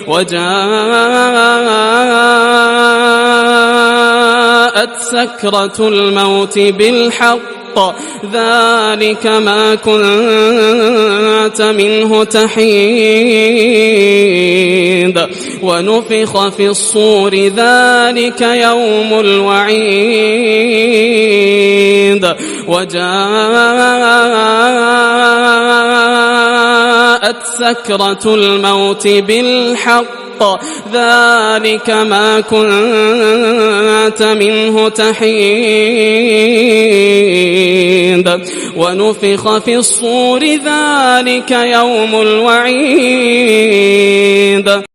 وجاءت سكرة الموت بالحق ذلك ما كنت منه تحيد ونفخ في الصور ذلك يوم الوعيد وجاءت سكرة الموت بالحق ذلك ما كنت منه تحيد ونفخ في الصور ذلك يوم الوعيد